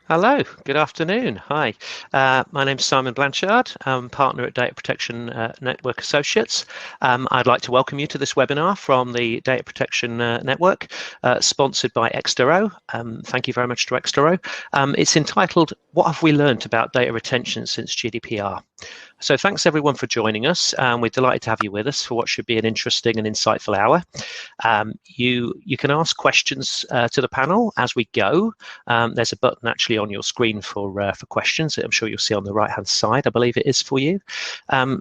Hello, good afternoon. Hi, my name's Simon Blanchard. I'm partner at Data Protection Network Associates. I'd like to welcome you to this webinar from the Data Protection Network, sponsored by Extero. Thank you very much to Extero. It's entitled, What Have We Learned About Data Retention Since GDPR? So thanks everyone for joining us. We're delighted to have you with us for what should be an interesting and insightful hour. You can ask questions to the panel as we go. There's a button actually on your screen for questions that I'm sure you'll see on the right hand side. I believe it is for you.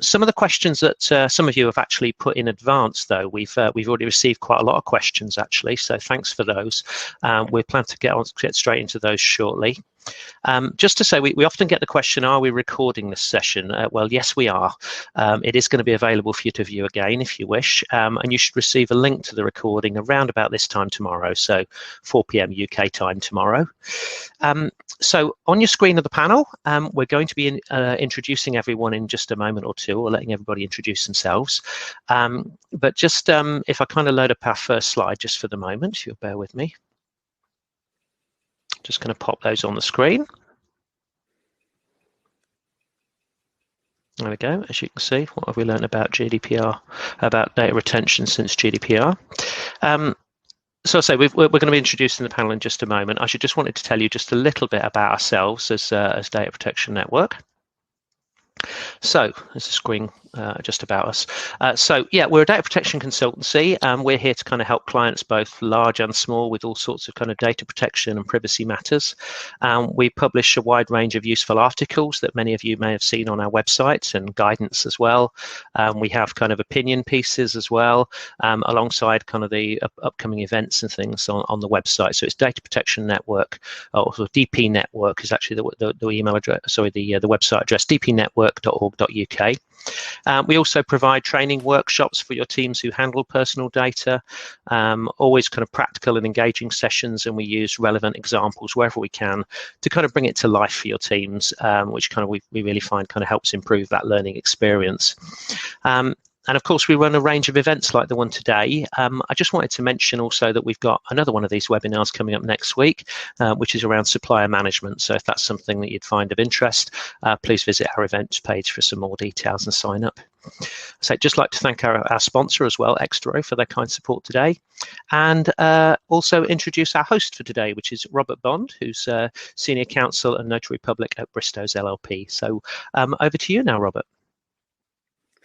Some of the questions that some of you have actually put in advance, though, we've already received quite a lot of questions actually, so thanks for those. We plan to get straight into those shortly. Just to say, we often get the question, are we recording this session? Well, yes, we are. It is going to be available for you to view again if you wish, and you should receive a link to the recording around about this time tomorrow, so 4 p.m. UK time tomorrow. So on your screen of the panel, we're going to be introducing everyone in just a moment or two, or letting everybody introduce themselves. But just if I kind of load up our first slide just for the moment, if you'll bear with me. Just going to pop those on the screen. There we go. As you can see, what have we learned about GDPR, about data retention since GDPR? So I say we're going to be introducing the panel in just a moment. I just wanted to tell you just a little bit about ourselves as Data Protection Network. So there's a screen just about us. So yeah, we're a data protection consultancy. We're here to kind of help clients both large and small with all sorts of kind of data protection and privacy matters. We publish a wide range of useful articles that many of you may have seen on our website, and guidance as well. We have kind of opinion pieces as well, alongside kind of the upcoming events and things on the website. So it's Data Protection Network, or DP Network is actually the email address, sorry, the website address, dpnetwork.org.uk. We also provide training workshops for your teams who handle personal data, always kind of practical and engaging sessions, and we use relevant examples wherever we can to kind of bring it to life for your teams, which kind of we really find kind of helps improve that learning experience. And of course, we run a range of events like the one today. I just wanted to mention also that we've got another one of these webinars coming up next week, which is around supplier management. So if that's something that you'd find of interest, please visit our events page for some more details and sign up. So I'd just like to thank our sponsor as well, Extero, for their kind support today. And also introduce our host for today, which is Robert Bond, who's Senior Counsel and Notary Public at Bristow's LLP. So over to you now, Robert.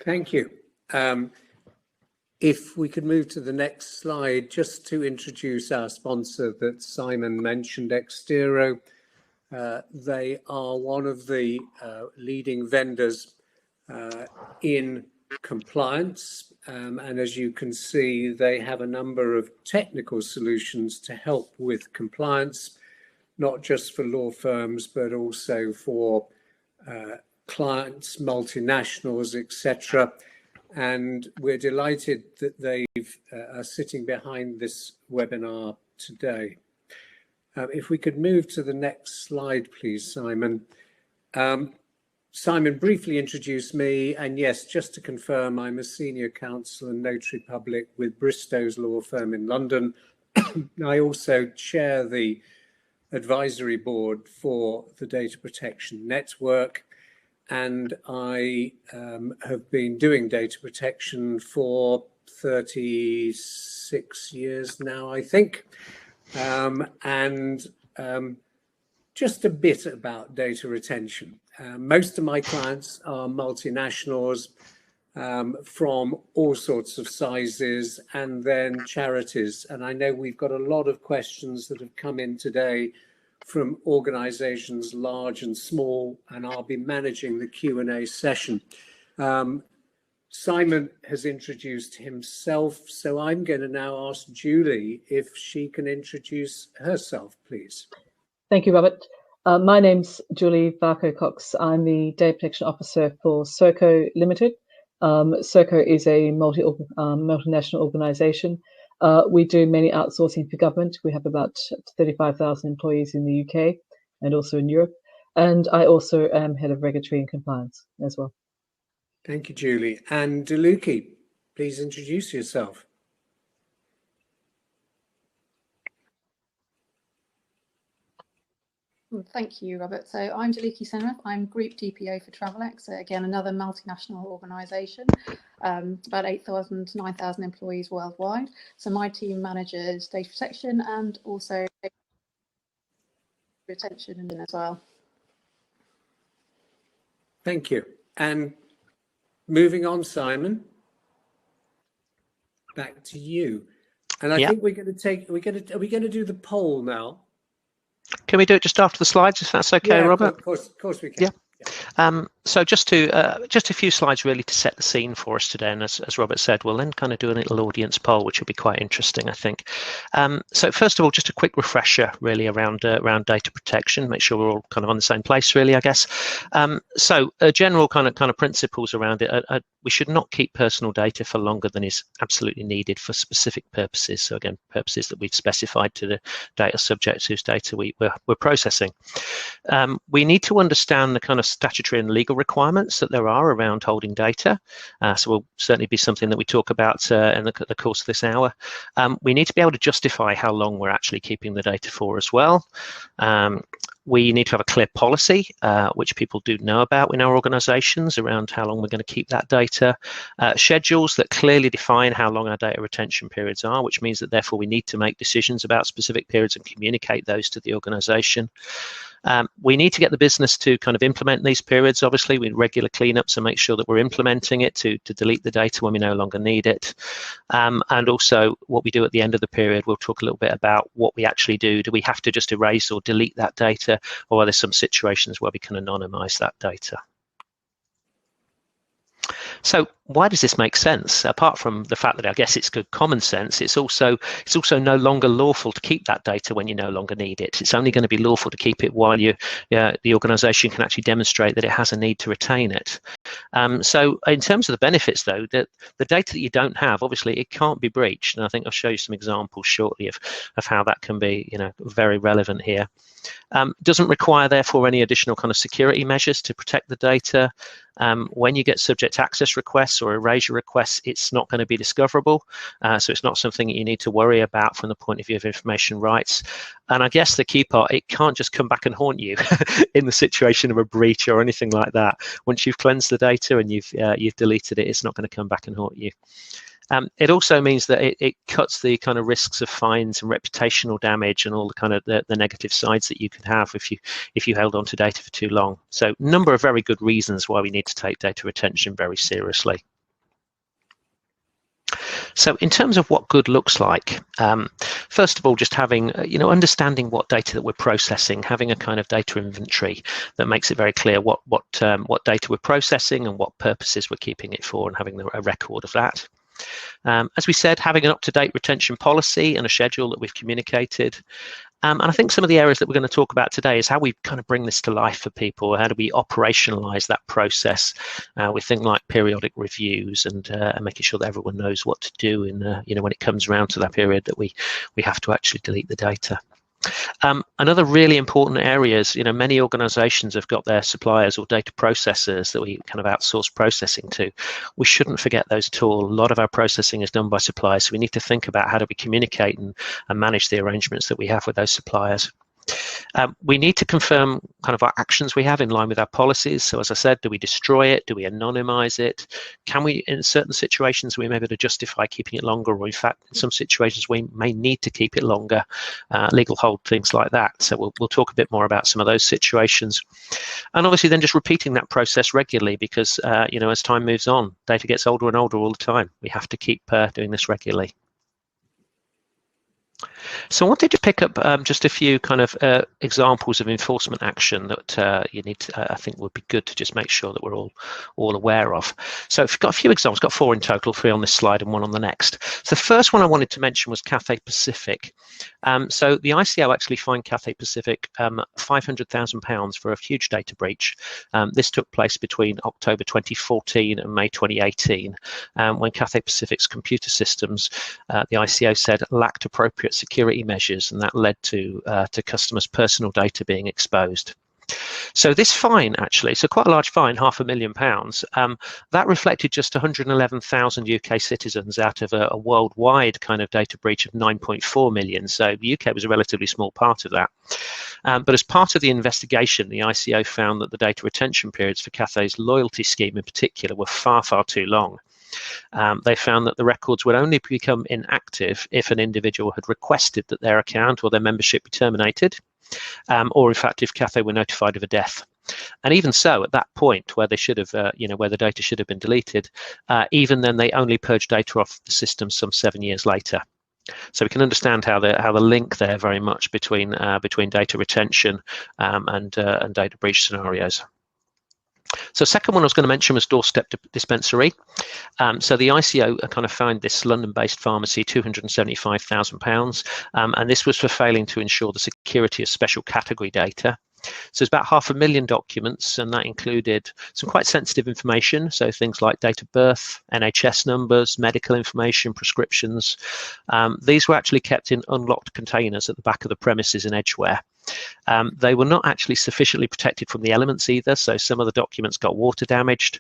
Thank you. If we could move to the next slide, just to introduce our sponsor that Simon mentioned, Extero. They are one of the leading vendors in compliance, and as you can see, they have a number of technical solutions to help with compliance, not just for law firms, but also for clients, multinationals, etc. And we're delighted that they are sitting behind this webinar today. If we could move to the next slide, please, Simon. Simon briefly introduced me, and yes, just to confirm, I'm a Senior Counsel and Notary Public with Bristow's law firm in London. I also chair the advisory board for the Data Protection Network. And I have been doing data protection for 36 years now, I think. Just a bit about data retention. Most of my clients are multinationals from all sorts of sizes, and then charities. And I know we've got a lot of questions that have come in today from organizations large and small, and I'll be managing the Q&A session. Simon has introduced himself, so I'm going to now ask Julie if she can introduce herself, please. Thank you, Robert. My name's Julie Varco-Cox. I'm the Data Protection Officer for Serco Limited. Serco is a multinational organization. We do many outsourcing for government. We have about 35,000 employees in the UK and also in Europe. And I also am head of regulatory and compliance as well. Thank you, Julie. And Deluki, please introduce yourself. Thank you, Robert. So I'm Jaliki Senrath. I'm Group DPO for Travelex. So again, another multinational organisation, about 8,000 to 9,000 employees worldwide. So my team manages data protection and also data retention as well. Thank you. And moving on, Simon, back to you. And I think we're going to are we going to do the poll now? Can we do it just after the slides, if that's okay, Robert? Of course we can. Yeah. So just a few slides really to set the scene for us today, and as Robert said, we'll then kind of do a little audience poll, which will be quite interesting, I think. So first of all, just a quick refresher really around data protection, make sure we're all kind of on the same place really, I guess. So general kind of principles around it. We should not keep personal data for longer than is absolutely needed for specific purposes. So again, purposes that we've specified to the data subjects whose data we're processing. We need to understand the kind of statutory and legal requirements that there are around holding data. So will certainly be something that we talk about in the course of this hour. We need to be able to justify how long we're actually keeping the data for as well. We need to have a clear policy, which people do know about in our organisations, around how long we're going to keep that data. Schedules that clearly define how long our data retention periods are, which means that therefore we need to make decisions about specific periods and communicate those to the organisation. We need to get the business to kind of implement these periods, obviously, with regular cleanups and make sure that we're implementing it to delete the data when we no longer need it. And also what we do at the end of the period, we'll talk a little bit about what we actually do. Do we have to just erase or delete that data, or are there some situations where we can anonymize that data? So why does this make sense? Apart from the fact that I guess it's good common sense, it's also no longer lawful to keep that data when you no longer need it. It's only going to be lawful to keep it while the organisation can actually demonstrate that it has a need to retain it. So in terms of the benefits, though, the data that you don't have, obviously, it can't be breached. And I think I'll show you some examples shortly of how that can be, very relevant here. Doesn't require, therefore, any additional kind of security measures to protect the data. When you get subject access requests or erasure requests, it's not going to be discoverable. So it's not something that you need to worry about from the point of view of information rights. And I guess the key part, it can't just come back and haunt you in the situation of a breach or anything like that. Once you've cleansed the data and you've deleted it, it's not going to come back and haunt you. It also means that it cuts the kind of risks of fines and reputational damage and all the kind of the negative sides that you could have if you held on to data for too long. So a number of very good reasons why we need to take data retention very seriously. So in terms of what good looks like, first of all, just having, understanding what data that we're processing, having a kind of data inventory that makes it very clear what data we're processing and what purposes we're keeping it for, and having a record of that. As we said, having an up-to-date retention policy and a schedule that we've communicated. And I think some of the areas that we're going to talk about today is how we kind of bring this to life for people. How do we operationalize that process with things like periodic reviews and making sure that everyone knows what to do in, when it comes around to that period that we have to actually delete the data. Another really important area is, many organizations have got their suppliers or data processors that we kind of outsource processing to. We shouldn't forget those at all. A lot of our processing is done by suppliers, so we need to think about how do we communicate and manage the arrangements that we have with those suppliers. We need to confirm kind of our actions we have in line with our policies. So as I said, do we destroy it? Do we anonymize it? Can we, in certain situations, we may be able to justify keeping it longer, or in fact, in some situations, we may need to keep it longer, legal hold, things like that. So we'll talk a bit more about some of those situations. And obviously then just repeating that process regularly because, as time moves on, data gets older and older all the time. We have to keep doing this regularly. So I wanted to pick up just a few kind of examples of enforcement action that you need to, I think would be good to just make sure that we're all aware of. So I've got a few examples, got 4 in total, 3 on this slide and 1 on the next. So the first one I wanted to mention was Cathay Pacific. So the ICO actually fined Cathay Pacific £500,000 for a huge data breach. This took place between October 2014 and May 2018, when Cathay Pacific's computer systems, the ICO said, lacked appropriate security measures, and that led to customers' personal data being exposed. So this fine, actually, so quite a large fine, £500,000, that reflected just 111,000 UK citizens out of a worldwide kind of data breach of 9.4 million. So the UK was a relatively small part of that. But as part of the investigation, the ICO found that the data retention periods for Cathay's loyalty scheme in particular were far, far too long. They found that the records would only become inactive if an individual had requested that their account or their membership be terminated, or in fact if Cathay were notified of a death. And even so, at that point where they should have, where the data should have been deleted, even then they only purged data off the system some 7 years later. So we can understand how the link there very much between data retention and data breach scenarios. So second one I was going to mention was doorstep dispensary. So the ICO kind of fined this London-based pharmacy £275,000, and this was for failing to ensure the security of special category data. So it's about 500,000 documents, and that included some quite sensitive information, so things like date of birth, NHS numbers, medical information, prescriptions. These were actually kept in unlocked containers at the back of the premises in Edgware. They were not actually sufficiently protected from the elements either, so some of the documents got water damaged.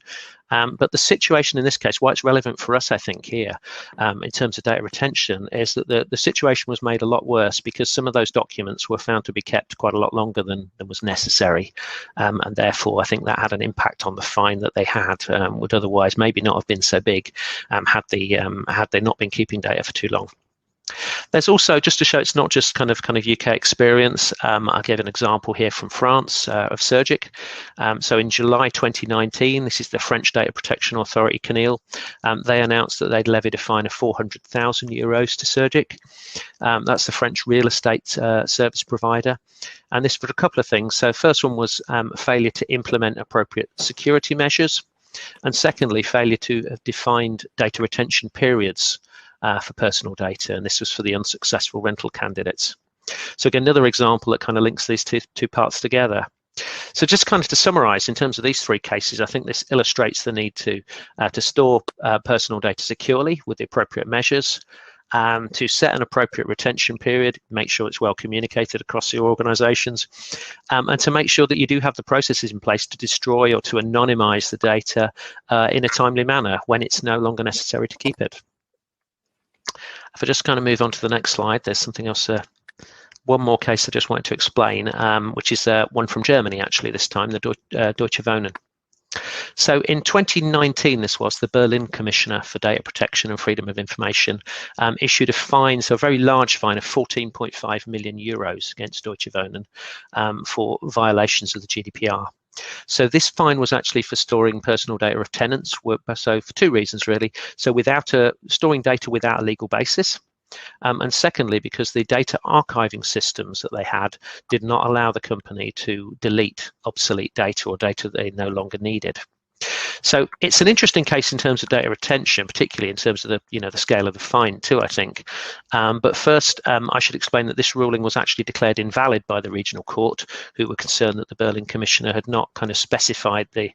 But the situation in this case, why it's relevant for us, I think, here, in terms of data retention, is that the situation was made a lot worse because some of those documents were found to be kept quite a lot longer than was necessary. And therefore, I think that had an impact on the fine that they had, would otherwise maybe not have been so big had they not been keeping data for too long. There's also, just to show it's not just kind of UK experience, I'll give an example here from France of Sergic. So in July 2019, this is the French Data Protection Authority, CNIL. They announced that they'd levied a fine of €400,000 to Sergic. That's the French real estate service provider. And this for a couple of things. So first one was failure to implement appropriate security measures. And secondly, failure to have defined data retention periods for personal data, and this was for the unsuccessful rental candidates. So again, another example that kind of links these two parts together. So just kind of to summarize, in terms of these three cases, I think this illustrates the need to store personal data securely with the appropriate measures, to set an appropriate retention period, make sure it's well communicated across your organizations, and to make sure that you do have the processes in place to destroy or to anonymize the data in a timely manner when it's no longer necessary to keep it. If I just kind of move on to the next slide, there's something else, one more case I just wanted to explain, which is one from Germany, actually, this time, the Deutsche Wohnen. So in 2019, this was the Berlin Commissioner for Data Protection and Freedom of Information issued a fine, so a very large fine of €14.5 million against Deutsche Wohnen for violations of the GDPR. So this fine was actually for storing personal data of tenants, so for two reasons really. So storing data without a legal basis, and secondly because the data archiving systems that they had did not allow the company to delete obsolete data or data they no longer needed. So it's an interesting case in terms of data retention, particularly in terms of the scale of the fine too, I think. But first, I should explain that this ruling was actually declared invalid by the regional court, who were concerned that the Berlin Commissioner had not kind of specified the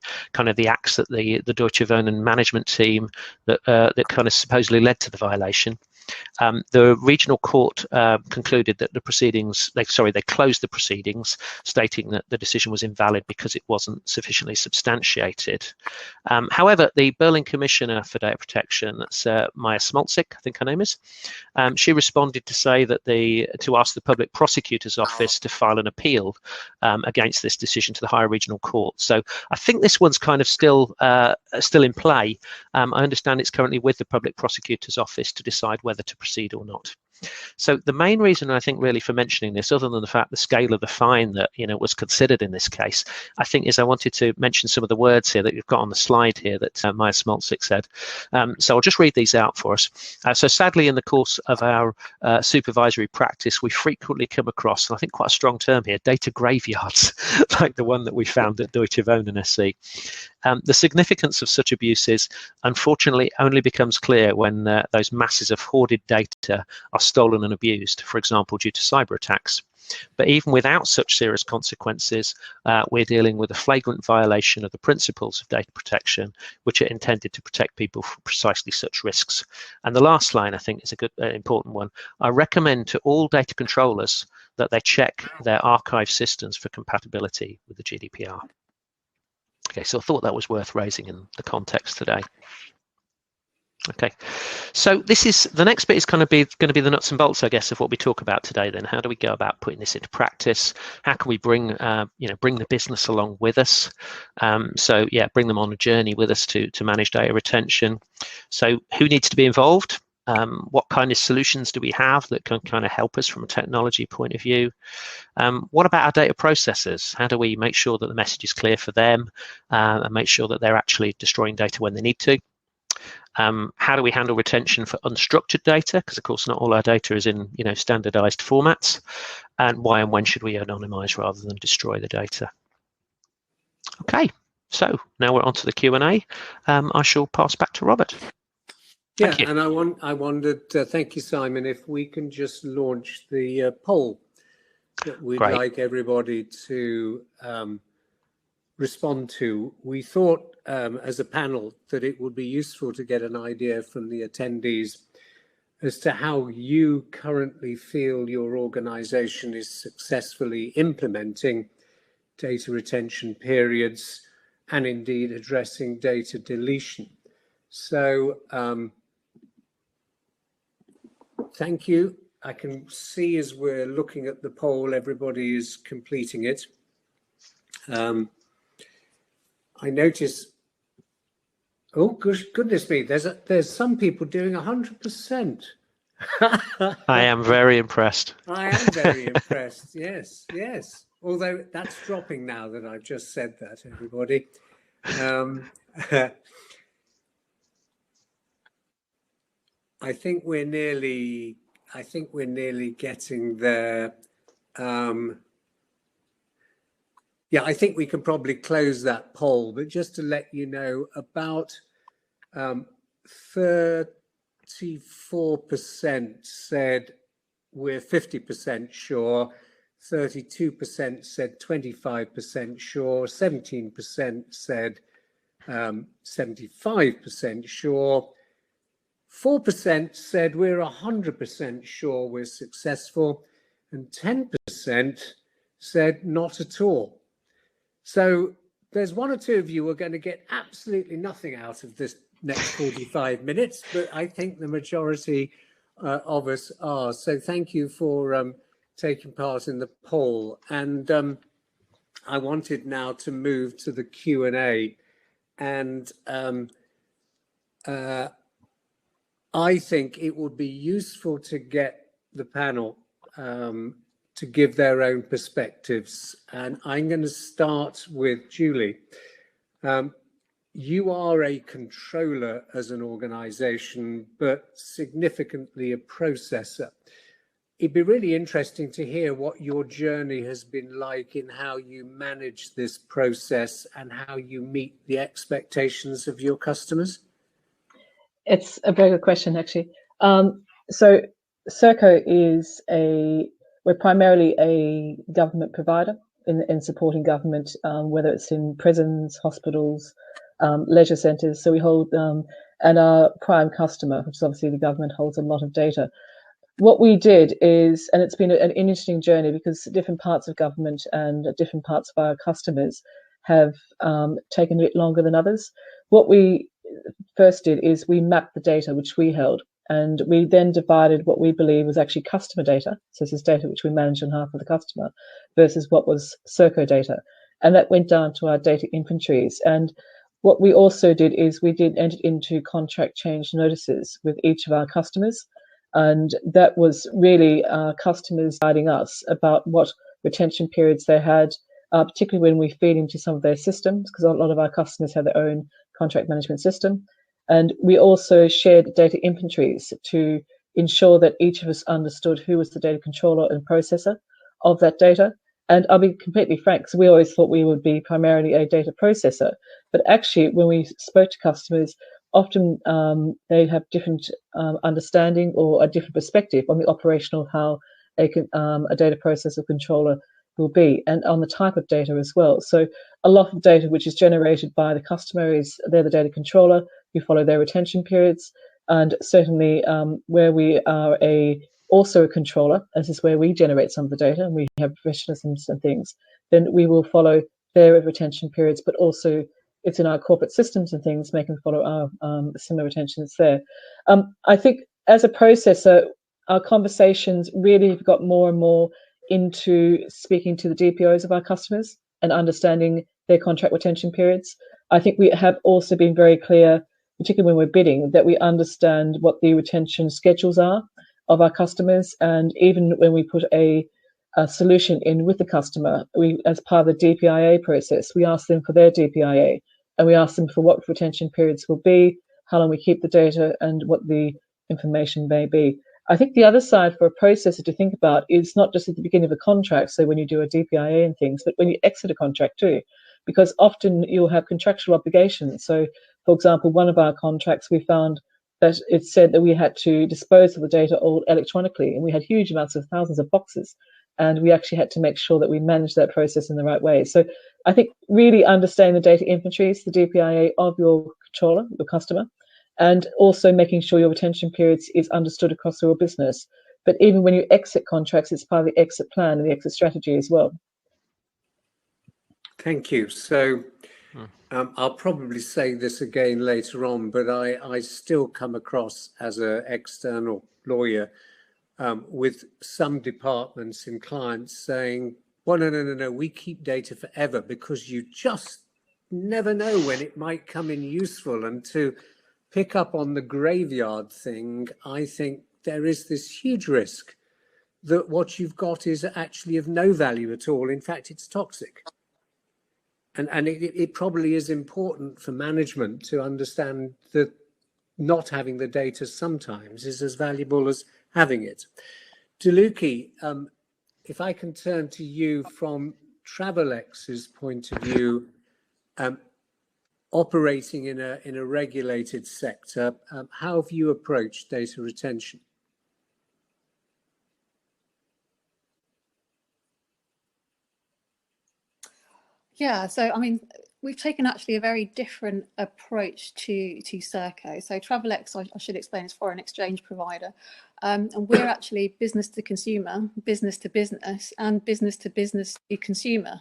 acts that the Deutsche Wohnen management team that kind of supposedly led to the violation. The regional court concluded that they closed the proceedings, stating that the decision was invalid because it wasn't sufficiently substantiated. However, the Berlin Commissioner for Data Protection, that's Maya Smolczyk, I think her name is, she responded to say that to ask the Public Prosecutor's Office to file an appeal against this decision to the higher regional court. So I think this one's kind of still in play. I understand it's currently with the Public Prosecutor's Office to decide whether to proceed or not. So the main reason I think really for mentioning this, other than the fact the scale of the fine that was considered in this case, I think is I wanted to mention some of the words here that you've got on the slide here that Maya Smolczyk said. So I'll just read these out for us. So sadly, in the course of our supervisory practice, we frequently come across, and I think quite a strong term here, data graveyards, like the one that we found at Deutsche Wohnen SC. The significance of such abuses, unfortunately, only becomes clear when those masses of hoarded data are stolen and abused, for example, due to cyber attacks. But even without such serious consequences, we're dealing with a flagrant violation of the principles of data protection, which are intended to protect people from precisely such risks. And the last line, I think, is a good, important one. I recommend to all data controllers that they check their archive systems for compatibility with the GDPR. Okay, so I thought that was worth raising in the context today. Okay, so this is the next bit is going to be the nuts and bolts, I guess, of what we talk about today. Then, how do we go about putting this into practice? How can we bring bring the business along with us? So yeah, bring them on a journey with us to manage data retention. So who needs to be involved? What kind of solutions do we have that can kind of help us from a technology point of view? What about our data processors? How do we make sure that the message is clear for them and make sure that they're actually destroying data when they need to? How do we handle retention for unstructured data? Because of course not all our data is in standardized formats. And why and when should we anonymize rather than destroy the data? Okay, so now we're on to the Q&A. I shall pass back to Robert. Yeah, and I wondered, thank you, Simon, if we can just launch the poll that we'd like everybody to respond to. We thought as a panel that it would be useful to get an idea from the attendees as to how you currently feel your organization is successfully implementing data retention periods and indeed addressing data deletion. So thank you. I can see as we're looking at the poll, everybody is completing it. I notice, oh goodness me, there's some people doing 100%. I am very impressed. I am very impressed. Yes. Although that's dropping now that I've just said that, everybody. I think we're nearly getting there. Yeah, I think we can probably close that poll, but just to let you know, about 34% said we're 50% sure, 32% said 25% sure, 17% said 75% sure, 4% said we're 100% sure we're successful, and 10% said not at all. So there's one or two of you who are going to get absolutely nothing out of this next 45 minutes, but I think the majority of us are. So thank you for taking part in the poll. And I wanted now to move to the Q&A. And I think it would be useful to get the panel to give their own perspectives. And I'm going to start with Julie. You are a controller as an organization, but significantly a processor. It'd be really interesting to hear what your journey has been like in how you manage this process and how you meet the expectations of your customers. It's a very good question, actually. So Serco is we're primarily a government provider in supporting government, whether it's in prisons, hospitals, leisure centres. So we hold, and our prime customer, which is obviously the government, holds a lot of data. What we did is, and it's been an interesting journey because different parts of government and different parts of our customers have taken a bit longer than others. What we first did is we mapped the data which we held, and we then divided what we believe was actually customer data. So this is data which we manage on behalf of the customer versus what was Serco data. And that went down to our data inventories. And what we also did is we entered into contract change notices with each of our customers. And that was really our customers guiding us about what retention periods they had, particularly when we feed into some of their systems, because a lot of our customers have their own contract management system. And we also shared data inventories to ensure that each of us understood who was the data controller and processor of that data. And I'll be completely frank, so we always thought we would be primarily a data processor. But actually, when we spoke to customers, often they have different understanding or a different perspective on the operational how a data processor controller will be, and on the type of data as well. So a lot of data which is generated by the customer they're the data controller, you follow their retention periods, and certainly where we are also a controller, this is where we generate some of the data and we have professionalisms and things, then we will follow their retention periods, but also it's in our corporate systems and things, making follow our similar retentions there. I think as a processor, our conversations really have got more and more into speaking to the DPOs of our customers and understanding their contract retention periods. I think we have also been very clear, particularly when we're bidding, that we understand what the retention schedules are of our customers. And even when we put a solution in with the customer, we, as part of the DPIA process, we ask them for their DPIA and we ask them for what retention periods will be, how long we keep the data, and what the information may be. I think the other side for a processor to think about is not just at the beginning of a contract, so when you do a DPIA and things, but when you exit a contract too, because often you'll have contractual obligations. So, for example, one of our contracts, we found that it said that we had to dispose of the data all electronically, and we had huge amounts of thousands of boxes, and we actually had to make sure that we managed that process in the right way. So I think really understanding the data inventories, the DPIA of your controller, your customer, and also making sure your retention periods is understood across your business. But even when you exit contracts, it's part of the exit plan and the exit strategy as well. Thank you. So I'll probably say this again later on, but I still come across as an external lawyer with some departments and clients saying, well, no, we keep data forever because you just never know when it might come in useful. And to pick up on the graveyard thing, I think there is this huge risk that what you've got is actually of no value at all. In fact, it's toxic. And it probably is important for management to understand that not having the data sometimes is as valuable as having it. Deluki, if I can turn to you from Travelex's point of view, operating in a regulated sector, how have you approached data retention? Yeah, so I mean, we've taken actually a very different approach to Serco. So Travelex, I should explain, is a foreign exchange provider, and we're actually business to consumer, business to business, and business to consumer.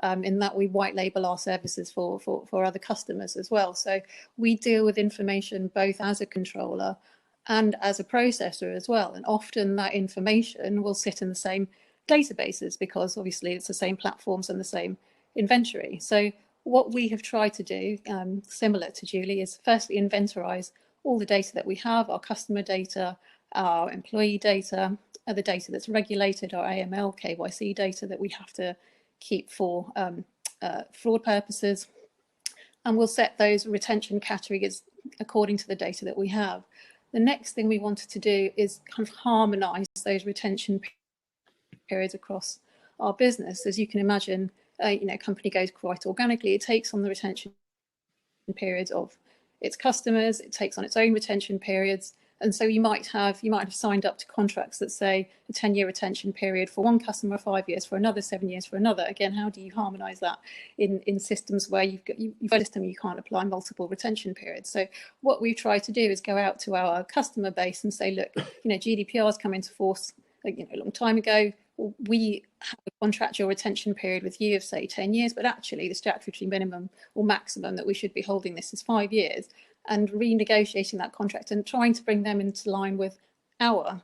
In that we white label our services for other customers as well. So we deal with information both as a controller and as a processor as well. And often that information will sit in the same databases because obviously it's the same platforms and the same inventory. So what we have tried to do, similar to Julie, is firstly inventorize all the data that we have, our customer data, our employee data, the data that's regulated, our AML, KYC data that we have to keep for fraud purposes, and we'll set those retention categories according to the data that we have. The next thing we wanted to do is kind of harmonize those retention periods across our business. As you can imagine, a company goes quite organically. It takes on the retention periods of its customers, it takes on its own retention periods. And so you might have signed up to contracts that say a 10-year retention period for one customer, 5 years for another, 7 years for another. Again, how do you harmonise that in systems where you've got a system you can't apply multiple retention periods? So what we've tried to do is go out to our customer base and say, look, GDPR has come into force a long time ago. We have a contractual retention period with you of say 10 years, but actually the statutory minimum or maximum that we should be holding this is 5 years. And renegotiating that contract and trying to bring them into line with our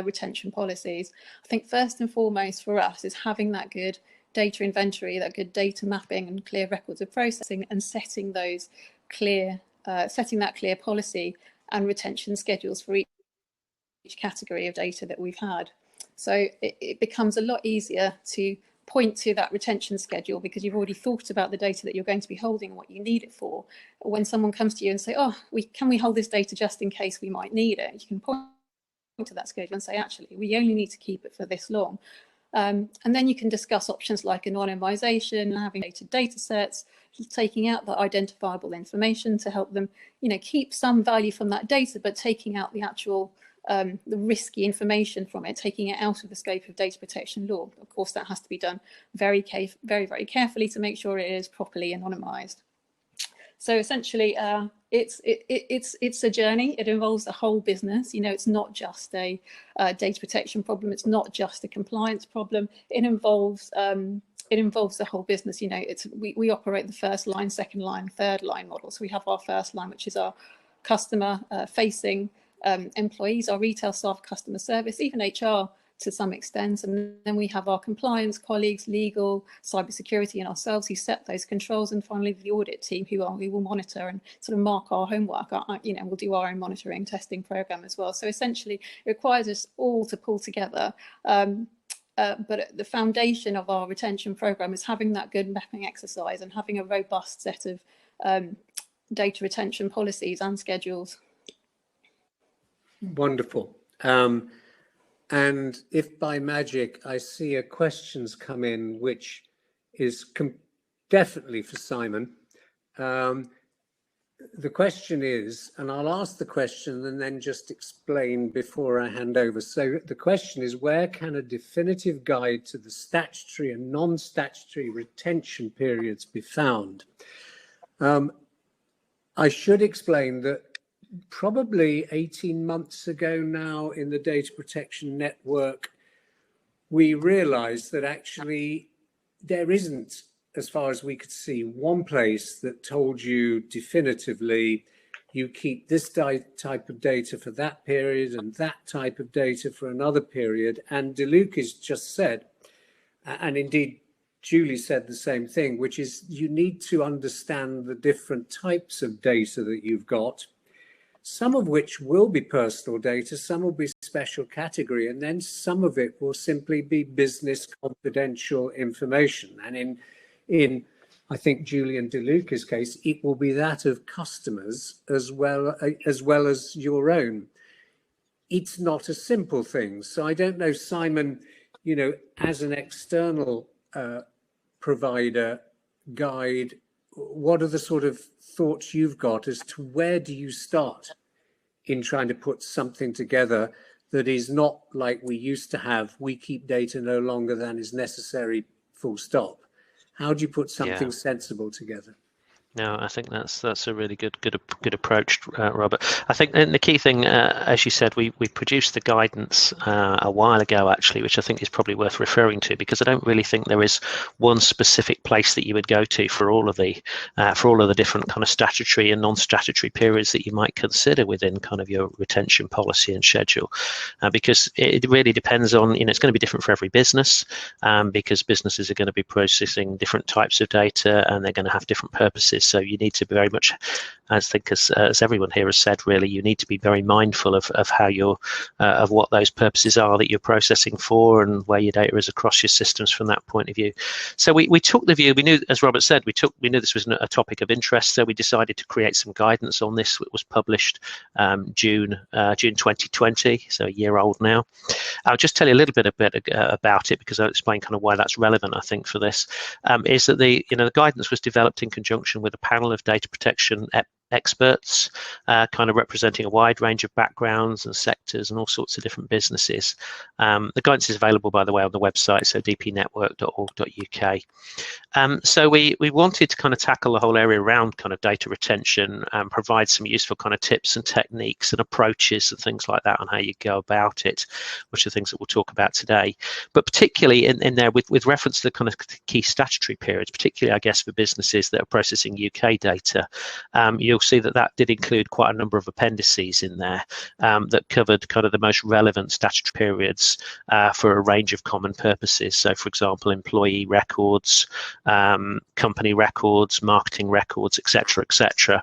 retention policies. I think first and foremost for us is having that good data inventory, that good data mapping and clear records of processing, and setting that clear policy and retention schedules for each category of data that we've had. So it becomes a lot easier to point to that retention schedule because you've already thought about the data that you're going to be holding and what you need it for. When someone comes to you and say, oh, can we hold this data just in case we might need it? You can point to that schedule and say, actually, we only need to keep it for this long. And then you can discuss options like anonymisation, having data sets, taking out the identifiable information to help them, keep some value from that data, but taking out the actual the risky information from it, taking it out of the scope of data protection law. Of course, that has to be done very, very carefully to make sure it is properly anonymised. So essentially, it's a journey. It involves the whole business. It's not just a data protection problem. It's not just a compliance problem. It involves the whole business. We operate the first line, second line, third line model. So we have our first line, which is our customer facing employees, our retail staff, customer service, even HR to some extent, and then we have our compliance colleagues, legal, cybersecurity, and ourselves who set those controls, and finally the audit team who will monitor and sort of mark our homework. We'll do our own monitoring testing program as well. So essentially, it requires us all to pull together. But the foundation of our retention program is having that good mapping exercise and having a robust set of data retention policies and schedules. Wonderful. And if by magic I see a questions come in, which is definitely for Simon, the question is, and I'll ask the question and then just explain before I hand over. So the question is, where can a definitive guide to the statutory and non-statutory retention periods be found? I should explain that probably 18 months ago now in the data protection network, we realized that actually there isn't, as far as we could see, one place that told you definitively you keep this type of data for that period and that type of data for another period. And DeLuca's just said, and indeed Julie said the same thing, which is you need to understand the different types of data that you've got, some of which will be personal data, some will be special category, and then some of it will simply be business confidential information. And in I think Julie and DeLuca's case, it will be that of customers as well as your own. It's not a simple thing. So I don't know, Simon, as an external provider guide, what are the sort of thoughts you've got as to where do you start in trying to put something together that is not like we used to have, we keep data no longer than is necessary, full stop? How do you put something sensible together? No, I think that's a really good approach, Robert. I think the key thing, as you said, we produced the guidance a while ago, actually, which I think is probably worth referring to, because I don't really think there is one specific place that you would go to for all of the different kind of statutory and non-statutory periods that you might consider within kind of your retention policy and schedule, because it really depends on, it's going to be different for every business, because businesses are going to be processing different types of data and they're going to have different purposes. So you need to be very much, I think, as everyone here has said, really, you need to be very mindful of how of what those purposes are that you're processing for and where your data is across your systems from that point of view. So we took the view, we knew, as Robert said, we knew this was a topic of interest, so we decided to create some guidance on this. It was published June 2020, so a year old now. I'll just tell you a little bit about it, because I'll explain kind of why that's relevant, I think, for this. Is that the guidance was developed in conjunction with a panel of data protection experts, kind of representing a wide range of backgrounds and sectors and all sorts of different businesses. The guidance is available, by the way, on the website, so dpnetwork.org.uk. So we wanted to kind of tackle the whole area around kind of data retention and provide some useful kind of tips and techniques and approaches and things like that on how you go about it, which are things that we'll talk about today. But particularly in there with reference to the kind of key statutory periods, particularly, I guess, for businesses that are processing UK data, you'll see that did include quite a number of appendices in there that covered kind of the most relevant statutory periods for a range of common purposes. So, for example, employee records, company records, marketing records, etc., etc.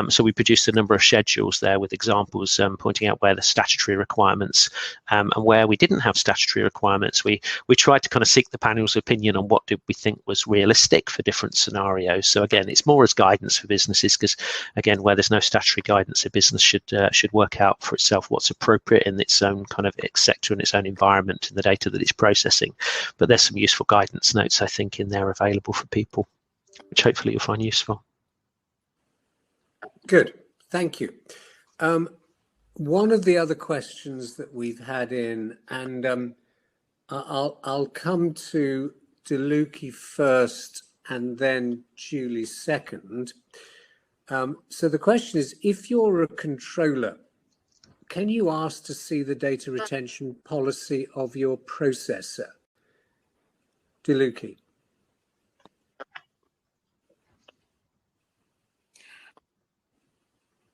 So we produced a number of schedules there with examples pointing out where the statutory requirements and where we didn't have statutory requirements. We tried to kind of seek the panel's opinion on what did we think was realistic for different scenarios. So again, it's more as guidance for businesses, because again, where there's no statutory guidance, a business should work out for itself what's appropriate in its own kind of sector and its own environment and the data that it's processing. But there's some useful guidance notes, I think, in there available for people, which hopefully you'll find useful. Good, thank you. One of the other questions that we've had in, and I'll come to DeLucchi first and then Julie second. So the question is, if you're a controller, can you ask to see the data retention policy of your processor? DeLucchi.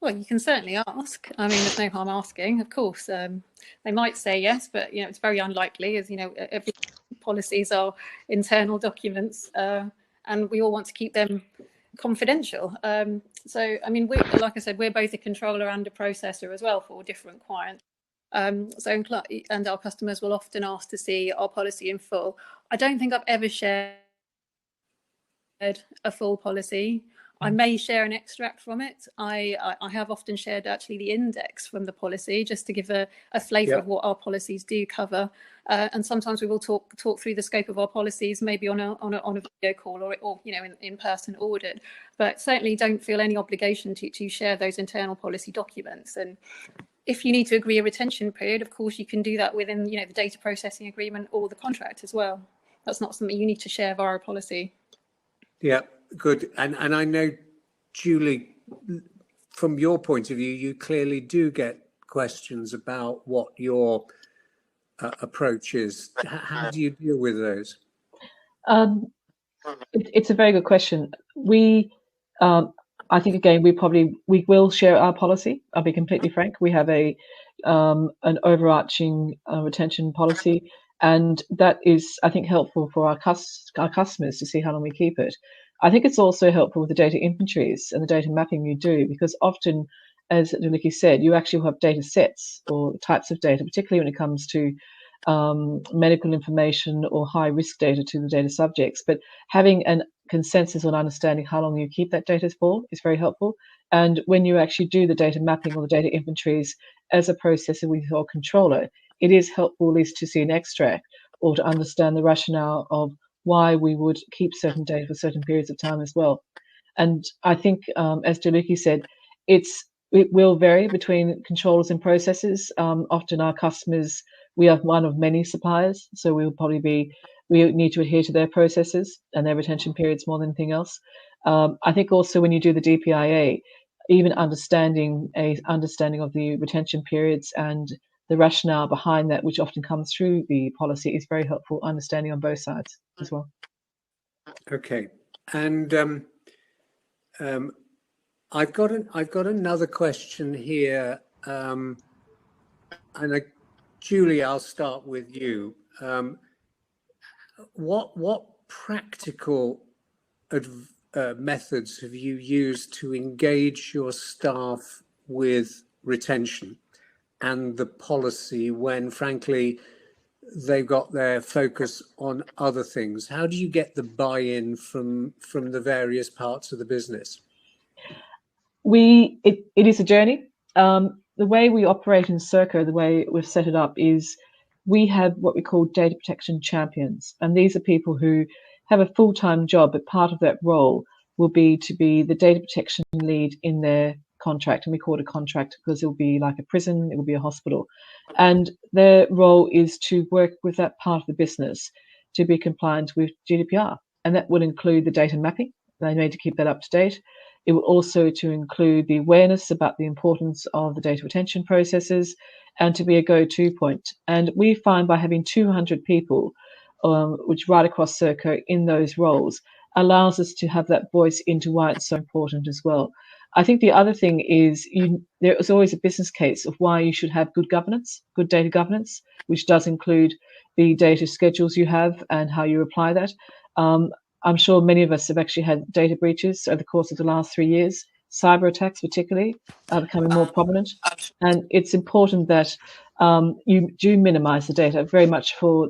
Well, you can certainly ask. I mean, there's no harm asking, of course. They might say yes, but it's very unlikely, as every policies are internal documents, and we all want to keep them confidential. So, I mean, like I said, we're both a controller and a processor as well for different clients. And our customers will often ask to see our policy in full. I don't think I've ever shared a full policy. I may share an extract from it. I have often shared actually the index from the policy just to give a flavour of what our policies do cover. And sometimes we will talk through the scope of our policies, maybe on a video call or in person audit. But certainly don't feel any obligation to share those internal policy documents. And if you need to agree a retention period, of course you can do that within the data processing agreement or the contract as well. That's not something you need to share via a policy. Yeah. Good. And I know, Julie, from your point of view, you clearly do get questions about what your approach is. How do you deal with those? It's a very good question. I think, again, we will share our policy. I'll be completely frank. We have an overarching retention policy, and that is, I think, helpful for our customers to see how long we keep it. I think it's also helpful with the data inventories and the data mapping you do, because often, as DeLucchi said, you actually have data sets or types of data, particularly when it comes to medical information or high risk data to the data subjects. But having a consensus on understanding how long you keep that data for is very helpful. And when you actually do the data mapping or the data inventories as a processor with your controller, it is helpful at least to see an extract or to understand the rationale of why we would keep certain data for certain periods of time as well. And I think, as DeLucchi said, it will vary between controllers and processors. Often our customers, we have one of many suppliers, so we need to adhere to their processes and their retention periods more than anything else. I think also when you do the DPIA, even understanding of the retention periods and the rationale behind that, which often comes through the policy, is very helpful understanding on both sides as well. Okay, and I've got another question here, and Julie, I'll start with you. What practical methods have you used to engage your staff with retention and the policy when, frankly, they've got their focus on other things? How do you get the buy-in from the various parts of the business? It is a journey. The way we operate in Serco, the way we've set it up, is we have what we call data protection champions, and these are people who have a full-time job, but part of that role will be to be the data protection lead in their contract, and we call it a contract because it will be like a prison, it will be a hospital, and their role is to work with that part of the business to be compliant with GDPR, and that will include the data mapping. They need to keep that up to date. It will also to include the awareness about the importance of the data retention processes and to be a go-to point. And we find by having 200 people, which right across Serco in those roles, allows us to have that voice into why it's so important as well. I think the other thing is there is always a business case of why you should have good governance, good data governance, which does include the data schedules you have and how you apply that. I'm sure many of us have actually had data breaches over the course of the last 3 years. Cyber attacks particularly are becoming more prominent. And it's important that you do minimize the data very much for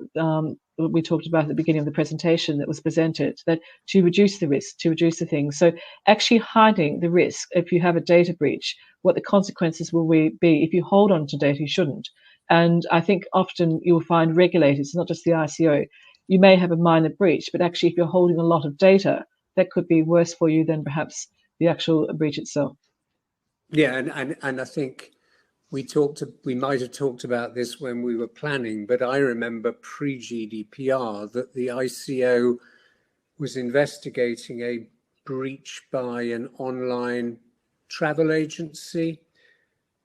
we talked about at the beginning of the presentation that was presented, that to reduce the risk, to reduce the things. So actually hiding the risk, if you have a data breach, what the consequences will be if you hold on to data you shouldn't. And I think often you'll find regulators, not just the ICO, you may have a minor breach, but actually if you're holding a lot of data, that could be worse for you than perhaps the actual breach itself. Yeah, and I think we might have talked about this when we were planning, but I remember pre-GDPR that the ICO was investigating a breach by an online travel agency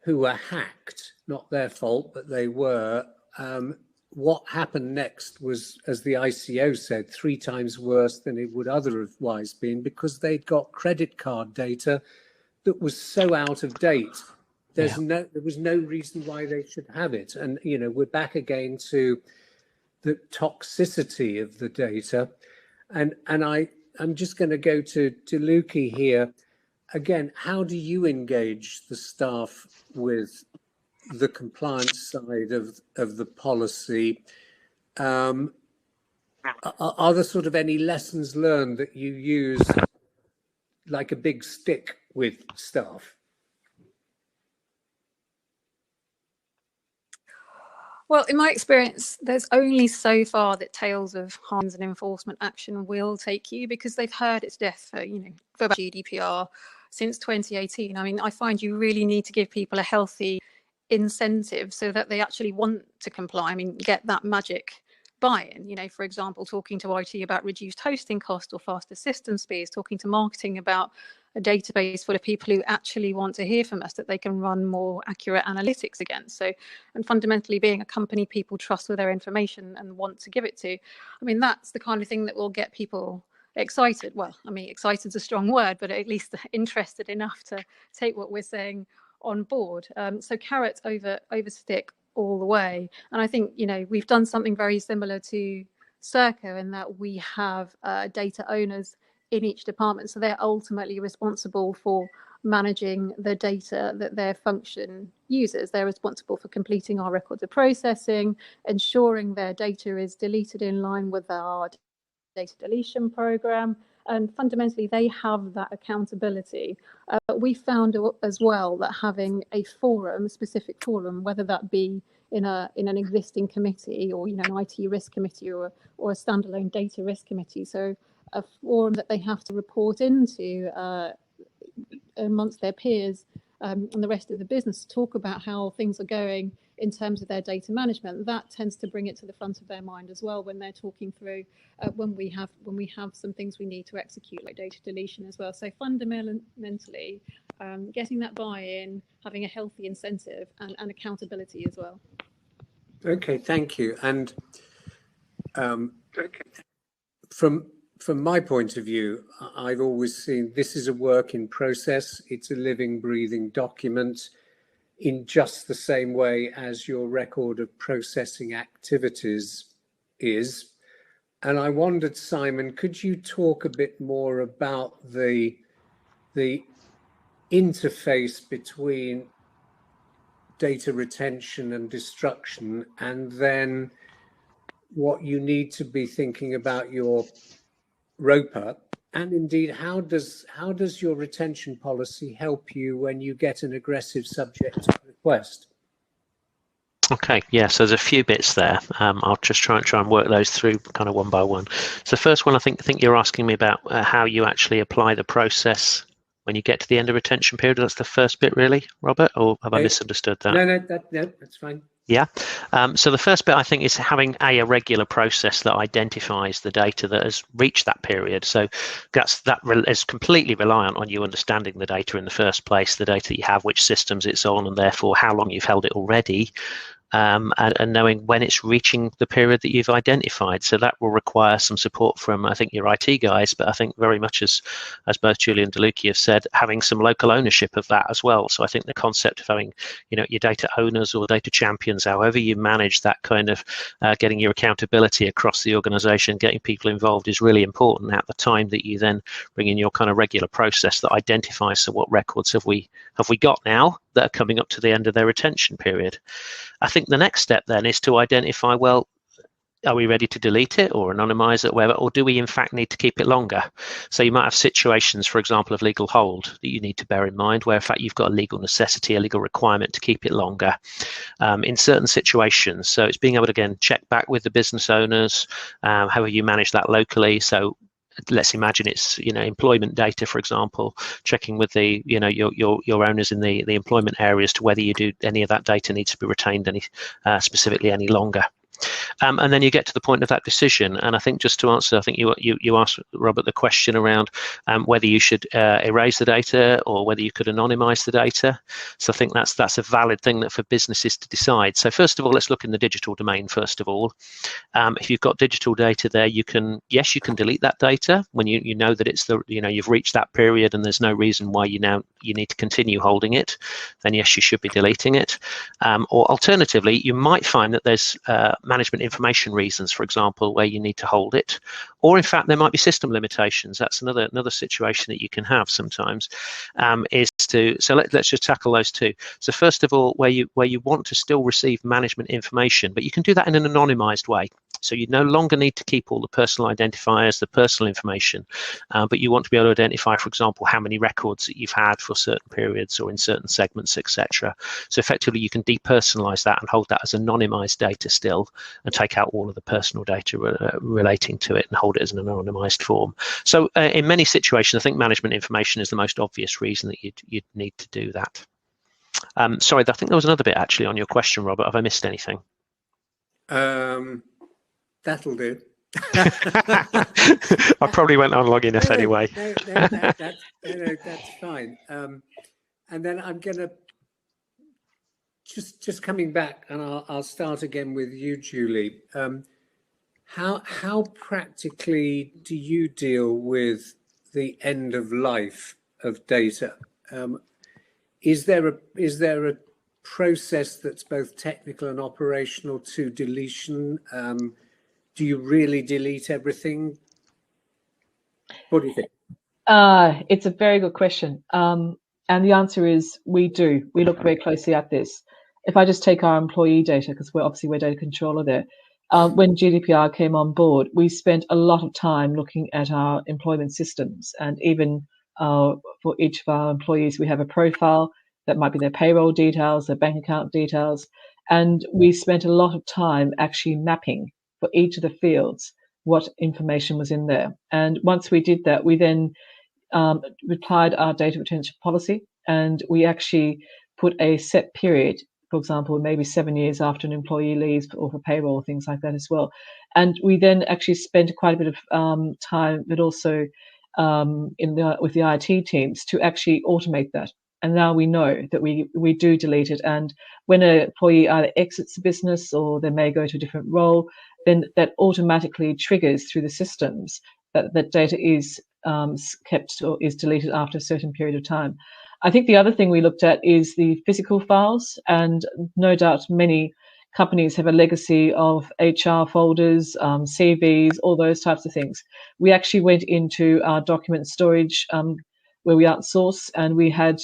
who were hacked, not their fault, but they were. What happened next was, as the ICO said, 3 times worse than it would otherwise been, because they'd got credit card data that was so out of date. There was no reason why they should have it. And, you know, we're back again to the toxicity of the data. And I'm just going to go to Luki here. Again, how do you engage the staff with the compliance side of the policy? Are there sort of any lessons learned that you use like a big stick with staff? Well, in my experience, there's only so far that tales of harms and enforcement action will take you, because they've heard its death for about GDPR since 2018. I mean, I find you really need to give people a healthy incentive so that they actually want to comply. I mean, get that magic buy-in. For example, talking to IT about reduced hosting cost or faster system speeds, talking to marketing about a database full of people who actually want to hear from us that they can run more accurate analytics against. So, and fundamentally being a company people trust with their information and want to give it to. I mean, that's the kind of thing that will get people excited. Well, I mean, excited is a strong word, but at least interested enough to take what we're saying on board. So carrot over stick all the way. And I think, we've done something very similar to Serco in that we have data owners in each department. So they're ultimately responsible for managing the data that their function uses. They're responsible for completing our records of processing, ensuring their data is deleted in line with our data deletion program. And fundamentally, they have that accountability. We found as well that having a forum, a specific forum, whether that be in an existing committee or an IT risk committee or a standalone data risk committee, so a forum that they have to report into amongst their peers and the rest of the business to talk about how things are going in terms of their data management. That tends to bring it to the front of their mind as well when they're talking through when we have some things we need to execute, like data deletion as well. So fundamentally, getting that buy-in, having a healthy incentive and accountability as well. Okay, thank you. And from my point of view, I've always seen this is a work in process. It's a living, breathing document in just the same way as your record of processing activities is. And I wondered, Simon, could you talk a bit more about the interface between data retention and destruction, and then what you need to be thinking about your ROPA, and indeed how does your retention policy help you when you get an aggressive subject request? Okay, yeah, so there's a few bits there. I'll just try and work those through kind of one by one. So the first one, I think you're asking me about how you actually apply the process when you get to the end of retention period. That's the first bit, really, Robert, or have I misunderstood that? No, that's fine. Yeah. So the first bit, I think, is having a regular process that identifies the data that has reached that period. So that is completely reliant on you understanding the data in the first place, the data that you have, which systems it's on, and therefore how long you've held it already. And knowing when it's reaching the period that you've identified. So that will require some support from, I think, your IT guys, but I think very much as both Julie and DeLucia have said, having some local ownership of that as well. So I think the concept of having, your data owners or data champions, however you manage that kind of getting your accountability across the organization, getting people involved is really important at the time that you then bring in your kind of regular process that identifies, so what records have we got now that are coming up to the end of their retention period. I think the next step then is to identify, well, are we ready to delete it or anonymize it, or whatever, or do we in fact need to keep it longer? So you might have situations, for example, of legal hold that you need to bear in mind, where in fact you've got a legal necessity, a legal requirement to keep it longer in certain situations. So it's being able to, again, check back with the business owners, how you manage that locally. So let's imagine it's employment data, for example, checking with the your owners in the employment areas to whether you do any of that data needs to be retained specifically any longer. And then you get to the point of that decision. And I think, just to answer, I think you asked, Robert, the question around whether you should erase the data or whether you could anonymize the data. So I think that's a valid thing that for businesses to decide. So first of all, let's look in the digital domain. First of all, if you've got digital data there, you can delete that data when you know that it's you've reached that period and there's no reason why you need to continue holding it. Then yes, you should be deleting it. Or alternatively, you might find that there's management information reasons, for example, where you need to hold it, or in fact there might be system limitations. That's another situation that you can have sometimes. So let's just tackle those two. So first of all, where you want to still receive management information, but you can do that in an anonymized way. So you no longer need to keep all the personal identifiers, the personal information, but you want to be able to identify, for example, how many records that you've had for certain periods or in certain segments, etc. So effectively, you can depersonalize that and hold that as anonymized data still, and take out all of the personal data relating to it and hold it as an anonymized form. So in many situations, I think management information is the most obvious reason that you'd need to do that. Sorry, I think there was another bit actually on your question, Robert. Have I missed anything? That'll do. I probably went on long enough anyway. That's fine. And then I'm going to just coming back, and I'll start again with you, Julie. How practically do you deal with the end of life of data? Is there a process that's both technical and operational to deletion? Do you really delete everything? What do you think? It's a very good question. And the answer is we do. We look very closely at this. If I just take our employee data, because we're data controller there, when GDPR came on board, we spent a lot of time looking at our employment systems. And even for each of our employees, we have a profile that might be their payroll details, their bank account details. And we spent a lot of time actually mapping for each of the fields what information was in there. And once we did that, we then applied our data retention policy, and we actually put a set period, for example, maybe 7 years after an employee leaves, or for payroll, things like that as well. And we then actually spent quite a bit of time, but also with the IT teams to actually automate that. And now we know that we do delete it. And when an employee either exits the business or they may go to a different role, then that automatically triggers through the systems that data is kept or is deleted after a certain period of time. I think the other thing we looked at is the physical files, and no doubt many companies have a legacy of HR folders, CVs, all those types of things. We actually went into our document storage where we outsource, and we had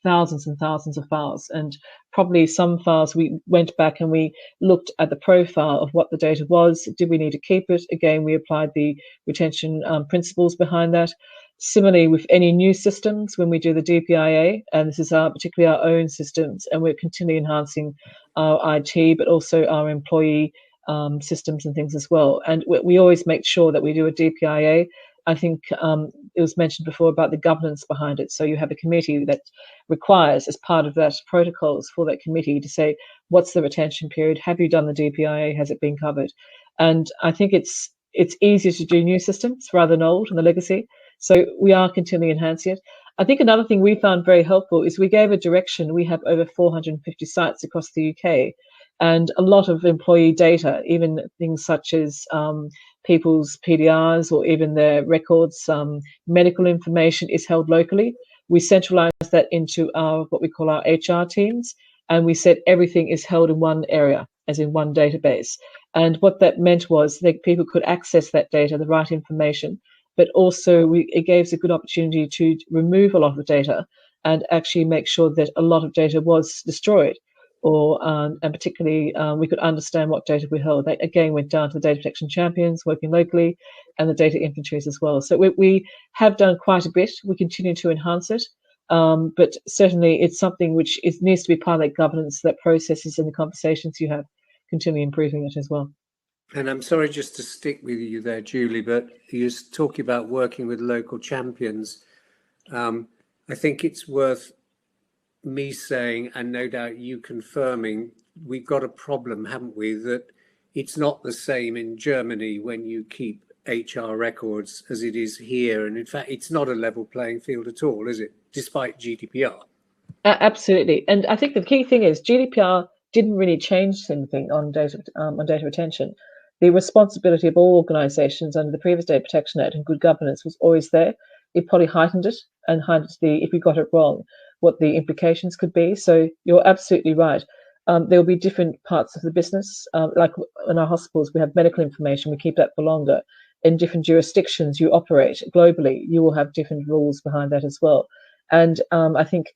thousands and thousands of files, and probably some files we went back and we looked at the profile of what the data was. Did we need to keep it? Again, we applied the retention principles behind that. Similarly, with any new systems, when we do the DPIA, and this is particularly our own systems, and we're continually enhancing our IT, but also our employee systems and things as well. And we always make sure that we do a DPIA. I think it was mentioned before about the governance behind it. So you have a committee that requires, as part of that, protocols for that committee to say, what's the retention period? Have you done the DPIA? Has it been covered? And I think it's easier to do new systems rather than old and the legacy. So we are continually enhancing it. I think another thing we found very helpful is we gave a direction. We have over 450 sites across the UK, and a lot of employee data, even things such as people's PDRs or even their records, medical information is held locally. We centralize that into what we call our HR teams, and we said everything is held in one area, as in one database. And what that meant was that people could access that data, the right information, but also it gave us a good opportunity to remove a lot of the data and actually make sure that a lot of data was destroyed. or and particularly we could understand what data we held. That again went down to the data protection champions working locally and the data inventories as well. So we have done quite a bit. We continue to enhance it, but certainly it's something which needs to be part of that governance, that processes and the conversations you have, continue improving it as well. And I'm sorry just to stick with you there, Julie, but you're talking about working with local champions. I think it's worth me saying, and no doubt you confirming, we've got a problem, haven't we, that it's not the same in Germany when you keep HR records as it is here. And in fact, it's not a level playing field at all, is it, despite GDPR? Absolutely. And I think the key thing is GDPR didn't really change anything on data retention. The responsibility of all organisations under the previous Data Protection Act and good governance was always there. It probably heightened it and heightened if we got it wrong, what the implications could be. So you're absolutely right. There will be different parts of the business. Like in our hospitals, we have medical information. We keep that for longer. In different jurisdictions you operate globally, you will have different rules behind that as well. And I think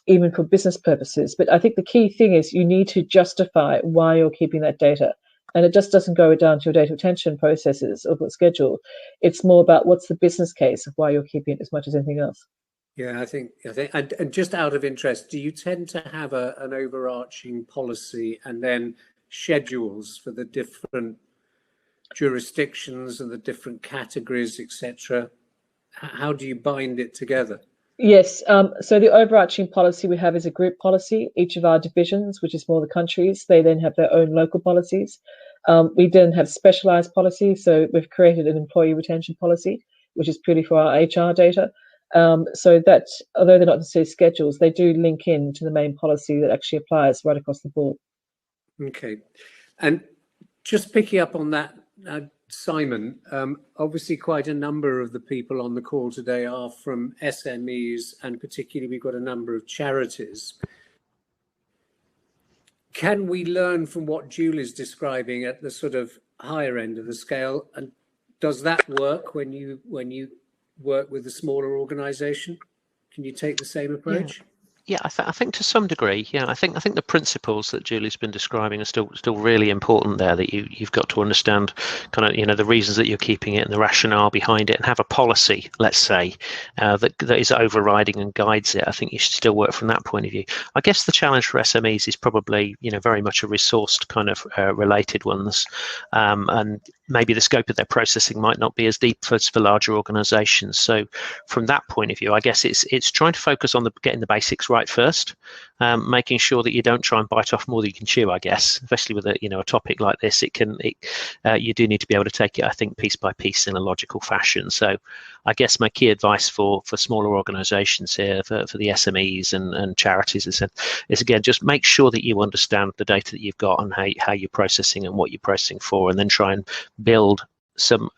even for business purposes. But I think the key thing is you need to justify why you're keeping that data. And it just doesn't go down to your data retention processes or schedule. It's more about what's the business case of why you're keeping it as much as anything else. Yeah, I think, and just out of interest, do you tend to have an overarching policy and then schedules for the different jurisdictions and the different categories, etc.? How do you bind it together? Yes, so the overarching policy we have is a group policy. Each of our divisions, which is more the countries, they then have their own local policies. We then have specialized policies. So we've created an employee retention policy, which is purely for our HR data. So that, although they're not necessarily schedules, they do link in to the main policy that actually applies right across the board. Okay. And just picking up on that, Simon, obviously quite a number of the people on the call today are from SMEs, and particularly we've got a number of charities. Can we learn from what Julie's describing at the sort of higher end of the scale? And does that work when you work with a smaller organisation? Can you take the same approach? Yeah, I think to some degree, yeah. I think the principles that Julie's been describing are still really important there. That you've got to understand kind of the reasons that you're keeping it and the rationale behind it, and have a policy, let's say, that is overriding and guides it. I think you should still work from that point of view. I guess the challenge for SMEs is probably very much a resourced kind of related ones, and maybe the scope of their processing might not be as deep as for larger organisations. So from that point of view, I guess it's trying to focus on getting the basics right first, making sure that you don't try and bite off more than you can chew. I guess, especially with a topic like this, you do need to be able to take it, I think, piece by piece in a logical fashion. So I guess my key advice for smaller organisations here, for the SMEs and charities is again, just make sure that you understand the data that you've got and how you're processing and what you're processing for, and then try and build some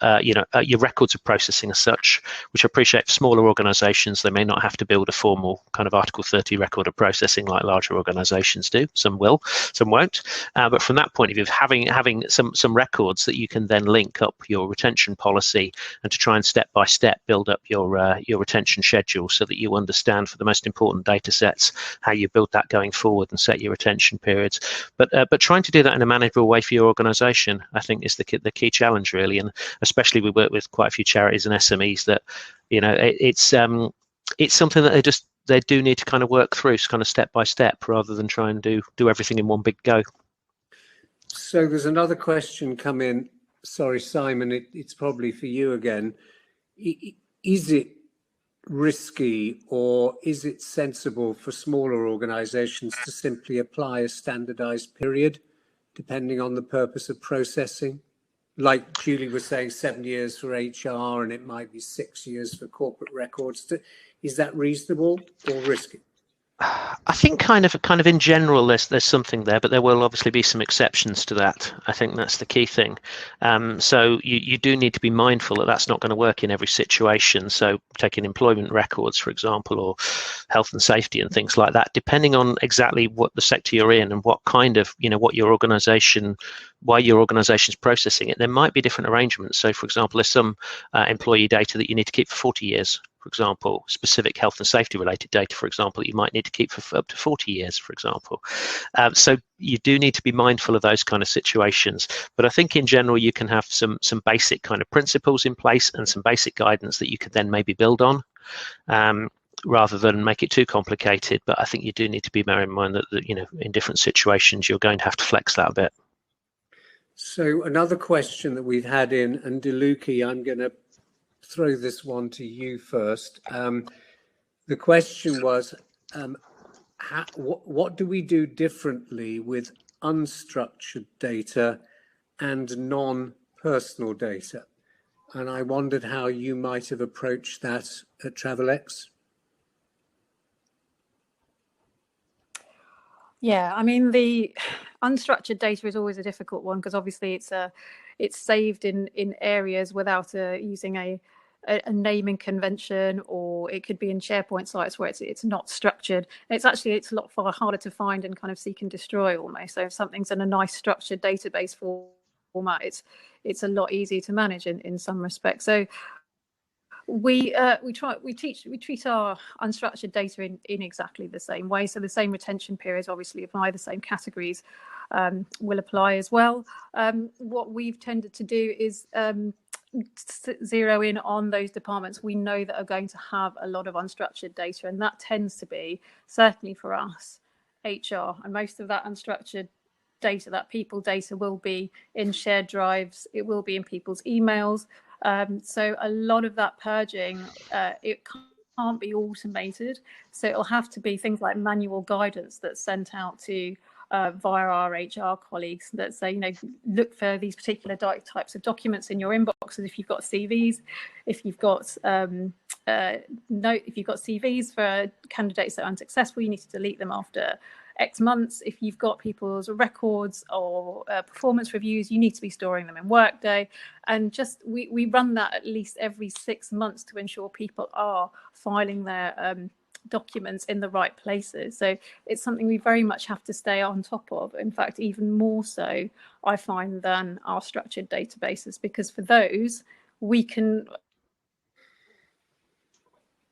your records of processing as such, which I appreciate for smaller organisations, they may not have to build a formal kind of Article 30 record of processing like larger organisations do. Some will, some won't. But from that point of view, having some records that you can then link up your retention policy and to try and step by step build up your retention schedule, so that you understand for the most important data sets how you build that going forward and set your retention periods. But trying to do that in a manageable way for your organisation, I think, is the key challenge really. And especially we work with quite a few charities and SMEs that it's something that they do need to kind of work through kind of step by step, rather than try and do everything in one big go. So there's another question come in. Sorry, Simon, it's probably for you again. Is it risky, or is it sensible for smaller organizations to simply apply a standardized period depending on the purpose of processing? Like Julie was saying, 7 years for HR, and it might be 6 years for corporate records. Is that reasonable or risky? I think kind of in general there's something there, but there will obviously be some exceptions to that. I think that's the key thing. So you do need to be mindful that that's not going to work in every situation. So taking employment records, for example, or health and safety and things like that, depending on exactly what the sector you're in and what kind of, what your organisation, why your organisation is processing it, there might be different arrangements. So for example, there's some employee data that you need to keep for 40 years. for example, specific health and safety related data, for example, that you might need to keep for up to 40 years, for example. So you do need to be mindful of those kind of situations. But I think in general, you can have some basic kind of principles in place and some basic guidance that you could then maybe build on, rather than make it too complicated. But I think you do need to be bearing in mind that, you know, in different situations, you're going to have to flex that a bit. So another question that we've had in, and DeLucchi, I'm going to throw this one to you first. The question was, what do we do differently with unstructured data and non-personal data? And I wondered how you might have approached that at Travelex. Yeah, I mean, the unstructured data is always a difficult one because obviously it's saved in areas without using a naming convention, or it could be in SharePoint sites where it's not structured. It's a lot far harder to find and kind of seek and destroy almost. So if something's in a nice structured database format, it's a lot easier to manage in some respects. So we treat our unstructured data in exactly the same way. So the same retention periods obviously apply, the same categories will apply as well. What we've tended to do is zero in on those departments we know that are going to have a lot of unstructured data, and that tends to be, certainly for us, HR, and most of that unstructured data, that people data, will be in shared drives, it will be in people's emails. So a lot of that purging, it can't be automated. So it'll have to be things like manual guidance that's sent out to via our HR colleagues that say, you know, look for these particular types of documents in your inboxes. If you've got CVs, if you've got CVs for candidates that are unsuccessful, you need to delete them after X months. If you've got people's records or performance reviews, you need to be storing them in Workday. And just we run that at least every 6 months to ensure people are filing their documents in the right places. So it's something we very much have to stay on top of. In fact, even more so, I find, than our structured databases, because for those, we can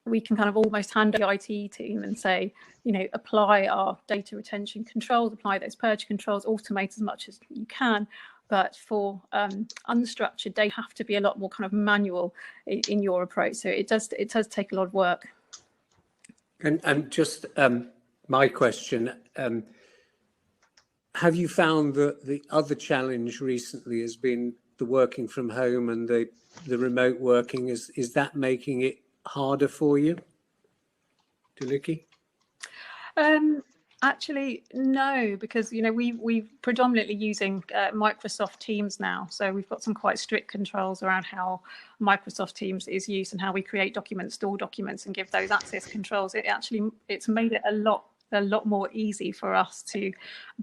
kind of almost hand the IT team and say, you know, apply our data retention controls, apply those purge controls, automate as much as you can. But for unstructured, they have to be a lot more kind of manual in your approach. So it does take a lot of work. And just my question, have you found that the other challenge recently has been the working from home and the remote working? Is that making it harder for you, DeLucchi? Actually, no, because, you know, we're predominantly using Microsoft Teams now. So we've got some quite strict controls around how Microsoft Teams is used and how we create documents, store documents, and give those access controls. It's made it a lot more easy for us to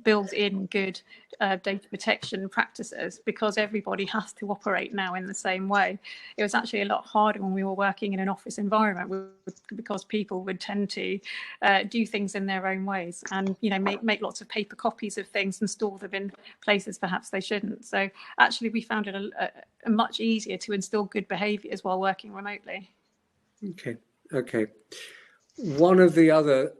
build in good data protection practices, because everybody has to operate now in the same way. It was actually a lot harder when we were working in an office environment, because people would tend to do things in their own ways, and, you know, make lots of paper copies of things and store them in places perhaps they shouldn't. So actually we found it a much easier to instill good behaviours while working remotely. Okay. One of the other,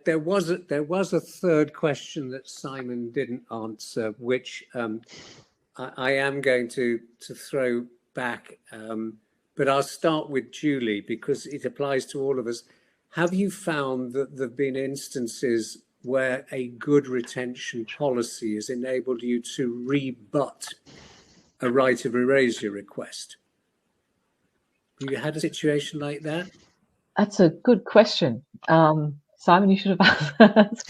there was a third question that Simon didn't answer, which I am going to throw back, but I'll start with Julie because it applies to all of us. Have you found that there have been instances where a good retention policy has enabled you to rebut a right of erasure request? Have you had a situation like that? That's a good question. Simon, you should have asked.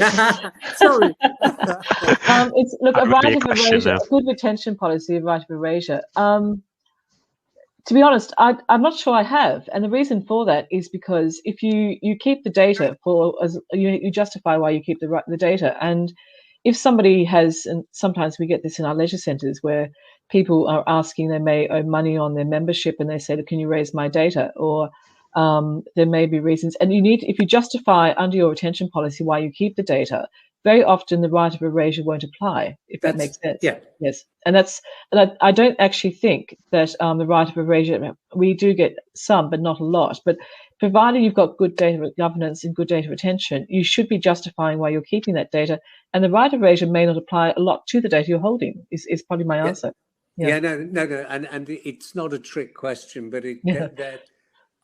Sorry. Look, a right of erasure, a good retention policy, a right of erasure. To be honest, I'm not sure I have. And the reason for that is because if you keep the data you justify why you keep the data. And if somebody has, and sometimes we get this in our leisure centres where people are asking, they may owe money on their membership and they say, can you raise my data? Or there may be reasons, and if you justify under your retention policy why you keep the data, very often the right of erasure won't apply, if that makes sense. Yeah. Yes, and I don't actually think that the right of erasure, we do get some, but not a lot. But provided you've got good data governance and good data retention, you should be justifying why you're keeping that data. And the right of erasure may not apply a lot to the data you're holding. Is probably my answer. Yeah, no, and it's not a trick question, but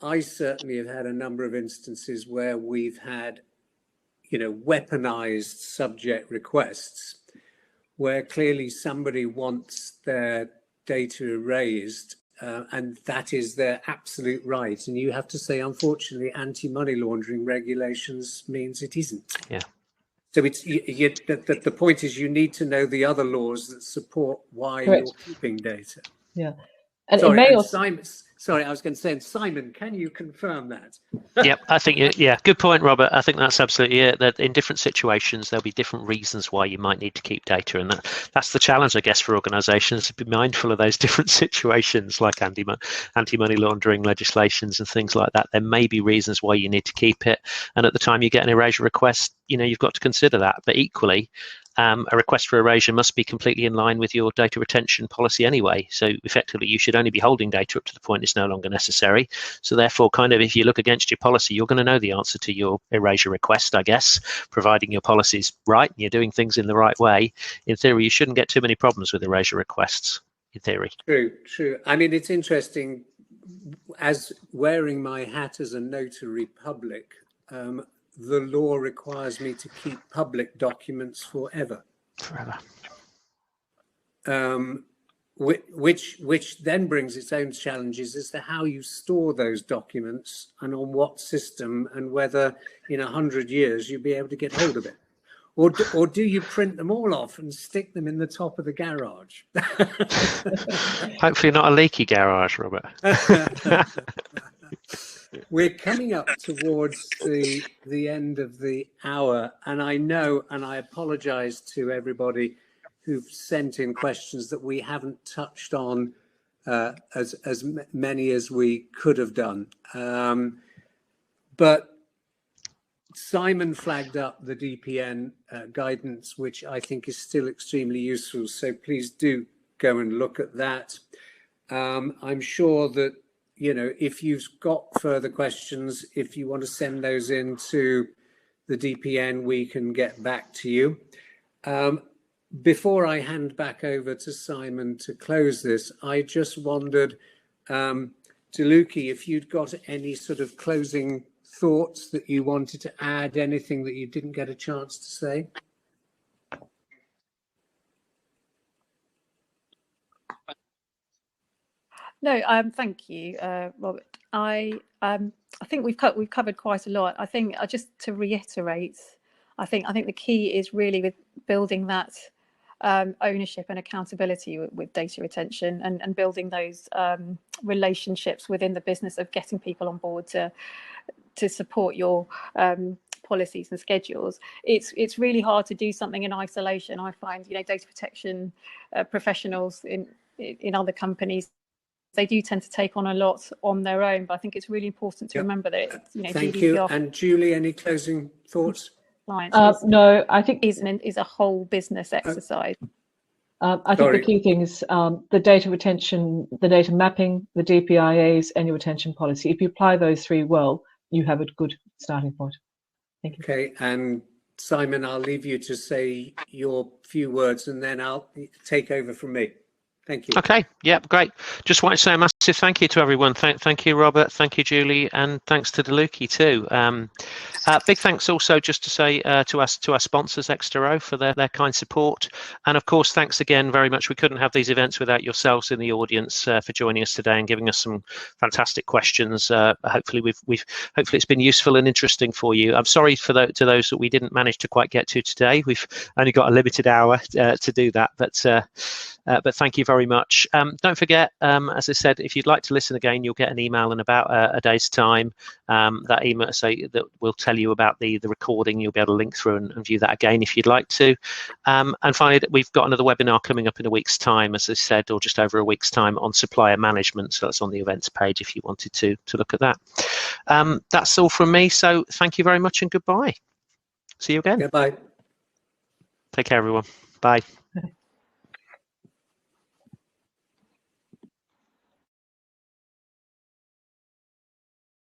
I certainly have had a number of instances where we've had, weaponized subject requests, where clearly somebody wants their data erased, and that is their absolute right. And you have to say, unfortunately, anti-money laundering regulations means it isn't. Yeah. So it's the point is you need to know the other laws that support why Correct. you're keeping data. Yeah. And sorry, it may and also... I was going to say, and Simon, can you confirm that? Yep, I think, yeah, good point, Robert. I think that's absolutely it. That in different situations, there'll be different reasons why you might need to keep data. And that's the challenge, I guess, for organisations, to be mindful of those different situations, like anti-money laundering legislations and things like that. There may be reasons why you need to keep it. And at the time you get an erasure request, you've got to consider that. But equally, a request for erasure must be completely in line with your data retention policy anyway. So effectively, you should only be holding data up to the point it's no longer necessary. So therefore, kind of, if you look against your policy, you're going to know the answer to your erasure request, I guess, providing your policy's right and you're doing things in the right way. In theory, you shouldn't get too many problems with erasure requests, in theory. True. I mean, it's interesting, as wearing my hat as a notary public, the law requires me to keep public documents forever. Which then brings its own challenges as to how you store those documents and on what system, and whether in 100 years you'll be able to get hold of it. Or do you print them all off and stick them in the top of the garage? Hopefully not a leaky garage, Robert. We're coming up towards the end of the hour, and I know, and I apologize to everybody who've sent in questions that we haven't touched on as many as we could have done. But Simon flagged up the DPN guidance, which I think is still extremely useful. So please do go and look at that. I'm sure that, if you've got further questions, if you want to send those in to the DPN, we can get back to you. Before I hand back over to Simon to close this, I just wondered, Deluki, if you'd got any sort of closing thoughts that you wanted to add, anything that you didn't get a chance to say? No, thank you, Robert. I think we've covered quite a lot. I think just to reiterate, I think the key is really with building that ownership and accountability with data retention, and building those relationships within the business of getting people on board to support your policies and schedules. It's really hard to do something in isolation. I find data protection professionals in other companies, they do tend to take on a lot on their own, but I think it's really important to remember that thank GDPR you. And Julie, any closing thoughts? No, I think is a whole business exercise. I think the key thing is the data retention, the data mapping, the DPIAs, and your retention policy. If you apply those three well, you have a good starting point. Thank you. Okay, and Simon, I'll leave you to say your few words, and then I'll take over from me. Thank you. Okay, yeah, great. Just want to say a massive thank you to everyone. Thank you, Robert. Thank you, Julie, and thanks to Deluki too. Big thanks also just to say to our sponsors, Xtero, for their kind support, and of course thanks again very much. We couldn't have these events without yourselves in the audience for joining us today and giving us some fantastic questions. Hopefully hopefully it's been useful and interesting for you. I'm sorry to those that we didn't manage to quite get to today. We've only got a limited hour to do that, but thank you very much. Don't forget, as I said, if you'd like to listen again, you'll get an email in about a day's time. That email that will tell you about the recording. You'll be able to link through and view that again if you'd like to. And finally, we've got another webinar coming up in a week's time, as I said, or just over a week's time, on supplier management. So that's on the events page if you wanted to look at that. That's all from me. So thank you very much and goodbye. See you again. Goodbye. Take care, everyone. Bye.